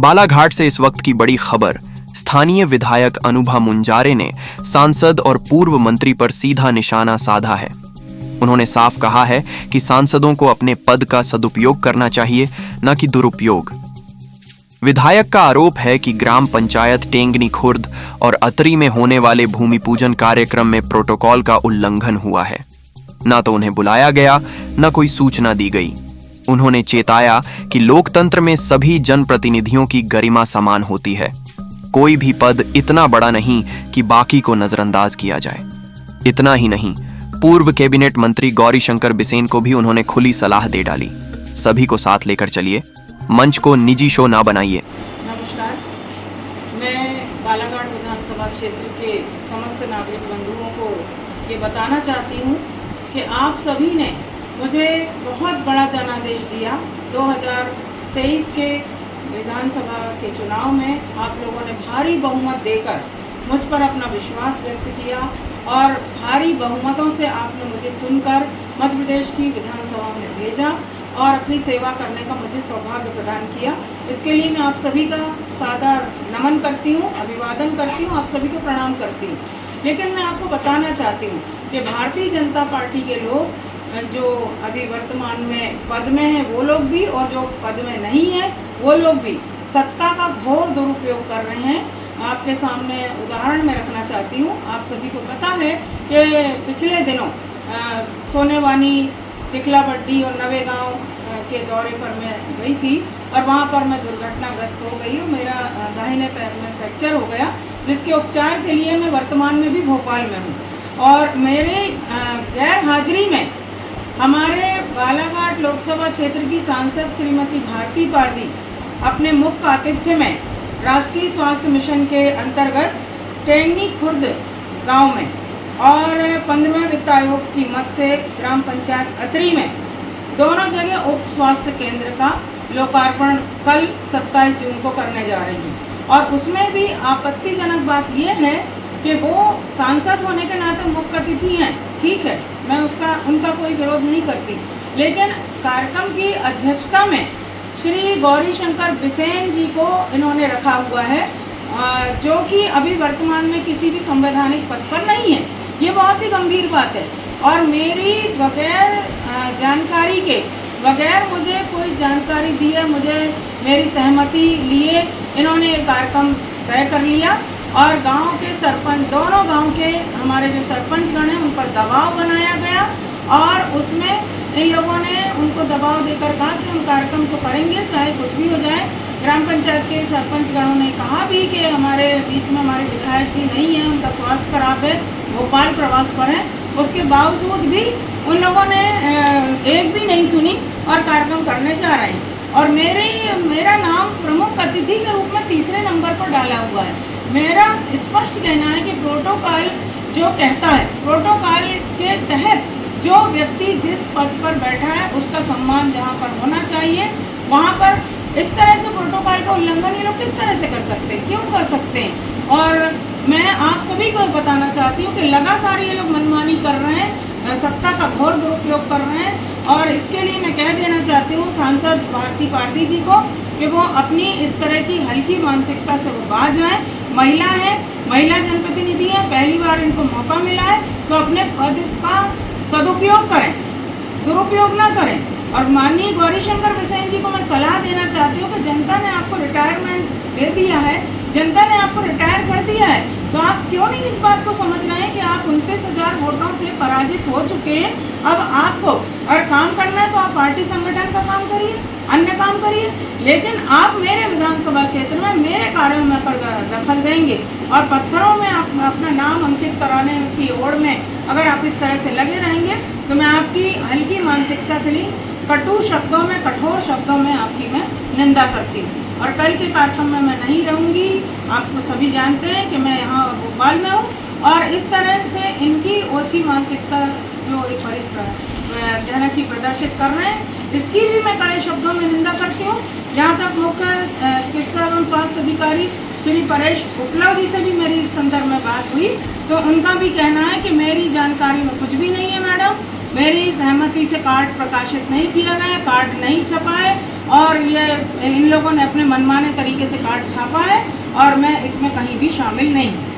बालाघाट से इस वक्त की बड़ी खबर। स्थानीय विधायक अनुभा मुंजारे ने सांसद और पूर्व मंत्री पर सीधा निशाना साधा है। उन्होंने साफ कहा है कि सांसदों को अपने पद का सदुपयोग करना चाहिए, न कि दुरुपयोग। विधायक का आरोप है कि ग्राम पंचायत टेंगनी खुर्द और अतरी में होने वाले भूमि पूजन कार्यक्रम में प्रोटोकॉल का उल्लंघन हुआ है। न तो उन्हें बुलाया गया, न कोई सूचना दी गई। उन्होंने चेताया कि लोकतंत्र में सभी जनप्रतिनिधियों की गरिमा समान होती है। कोई भी पद इतना बड़ा नहीं कि बाकी को नजरअंदाज किया जाए। इतना ही नहीं, पूर्व कैबिनेट मंत्री गौरीशंकर बिसेन को भी उन्होंने खुली सलाह दे डाली। सभी को साथ लेकर चलिए, मंच को निजी शो ना बनाइए। नमस्कार, मैं बालाघाट विधानसभा क्षेत्र के समस्त नागरिक बंधुओं को ये बताना चाहती हूँ कि आप सभी ने मुझे बहुत बड़ा जनादेश दिया। 2023 के विधानसभा के चुनाव में आप लोगों ने भारी बहुमत देकर मुझ पर अपना विश्वास व्यक्त किया और भारी बहुमतों से आपने मुझे चुनकर मध्य प्रदेश की विधानसभा में भेजा और अपनी सेवा करने का मुझे सौभाग्य प्रदान किया। इसके लिए मैं आप सभी का सादर नमन करती हूँ, अभिवादन करती हूँ, आप सभी को प्रणाम करती हूँ। लेकिन मैं आपको बताना चाहती हूँ कि भारतीय जनता पार्टी के लोग जो अभी वर्तमान में पद में हैं वो लोग भी, और जो पद में नहीं है वो लोग भी सत्ता का घोर दुरुपयोग कर रहे हैं। आपके सामने उदाहरण में रखना चाहती हूँ। आप सभी को पता है कि पिछले दिनों सोनेवानी, चिखलाबड्डी और नवेगांव के दौरे पर मैं गई थी और वहाँ पर मैं दुर्घटनाग्रस्त हो गई हूँ। मेरा दाहिने पैर में फ्रैक्चर हो गया, जिसके उपचार के लिए मैं वर्तमान में भी भोपाल में हूँ। और मेरे गैर हाजिरी में हमारे बालाघाट लोकसभा क्षेत्र की सांसद श्रीमती भारती पारदी अपने मुख्य आतिथ्य में राष्ट्रीय स्वास्थ्य मिशन के अंतर्गत टेंगनी खुर्द गांव में और 15वें वित्त आयोग की मद से ग्राम पंचायत अतरी में दोनों जगह उप स्वास्थ्य केंद्र का लोकार्पण कल 27 जून को करने जा रही हूँ। और उसमें भी आपत्तिजनक बात यह है कि वो सांसद होने के नाते मुख्य अतिथि हैं। ठीक है, मैं उनका कोई विरोध नहीं करती, लेकिन कार्यक्रम की अध्यक्षता में श्री गौरीशंकर बिसेन जी को इन्होंने रखा हुआ है, जो कि अभी वर्तमान में किसी भी संवैधानिक पद पर नहीं है। ये बहुत ही गंभीर बात है और मेरी बगैर जानकारी के, बगैर मुझे कोई जानकारी दिए, मुझे मेरी सहमति लिए इन्होंने ये कार्यक्रम तय कर लिया। और गांव के सरपंच, दोनों गांव के हमारे जो सरपंचगण हैं उन पर दबाव बनाया गया और उसमें इन लोगों ने उनको दबाव देकर कहा कि हम कार्यक्रम तो करेंगे चाहे कुछ भी हो जाए। ग्राम पंचायत के सरपंचगणों ने कहा भी कि हमारे बीच में हमारे विधायक जी नहीं हैं, उनका स्वास्थ्य खराब है, भोपाल प्रवास पर हैं। उसके बावजूद भी उन लोगों ने एक भी नहीं सुनी और कार्यक्रम करने जा रहे हैं। और मेरा नाम प्रमुख अतिथि के रूप में तीसरे नंबर पर डाला हुआ है। मेरा स्पष्ट कहना है कि प्रोटोकॉल जो कहता है, प्रोटोकॉल के तहत जो व्यक्ति जिस पद पर बैठा है उसका सम्मान जहाँ पर होना चाहिए वहाँ पर इस तरह से प्रोटोकॉल का उल्लंघन ये लोग किस तरह से कर सकते हैं, क्यों कर सकते हैं। और मैं आप सभी को बताना चाहती हूँ कि लगातार ये लोग मनमानी कर रहे हैं, सत्ता का घोर दुरुपयोग कर रहे हैं। और इसके लिए मैं कह देना चाहती हूँ सांसद भारती पारदी जी को कि वो अपनी इस तरह की हल्की मानसिकता से वो बाज आए। महिला है, महिला जनप्रतिनिधि है, पहली बार इनको मौका मिला है तो अपने पद का सदुपयोग करें, दुरुपयोग ना करें। और माननीय गौरीशंकर बिसेन जी को मैं सलाह देना चाहती हूँ कि जनता ने आपको रिटायरमेंट दे दिया है, जनता ने आपको रिटायर कर दिया है, तो आप क्यों नहीं इस बात को समझ रहे हैं कि आप 29,000 वोटों से पराजित हो चुके हैं। अब आपको और काम करना है तो आप पार्टी संगठन का काम करिए, अन्य काम करिए, लेकिन आप मेरे विधानसभा क्षेत्र में मेरे कार्यों में दखल देंगे और पत्थरों में आप अपना नाम अंकित कराने की ओर में अगर आप इस तरह से लगे रहेंगे तो मैं आपकी हल्की मानसिकता के लिए कटु शब्दों में, कठोर शब्दों में आपकी मैं निंदा करती हूँ। और कल के कार्यक्रम में मैं नहीं रहूँगी। आपको सभी जानते हैं कि मैं यहाँ भोपाल में हूँ और इस तरह से इनकी ओछी मानसिकता जो एक बड़ी कहना चाहिए प्रदर्शित कर रहे हैं, इसकी भी मैं कड़े शब्दों में निंदा करती हूँ। जहाँ तक मुख्य चिकित्सा एवं स्वास्थ्य अधिकारी श्री परेश उपलव जी से भी मेरी इस संदर्भ में बात हुई तो उनका भी कहना है कि मेरी जानकारी में कुछ भी नहीं है मैडम, मेरी सहमति से कार्ड प्रकाशित नहीं किया गया, कार्ड नहीं छपा है और ये इन लोगों ने अपने मनमाने तरीके से कार्ड छापा है और मैं इसमें कहीं भी शामिल नहीं हूँ।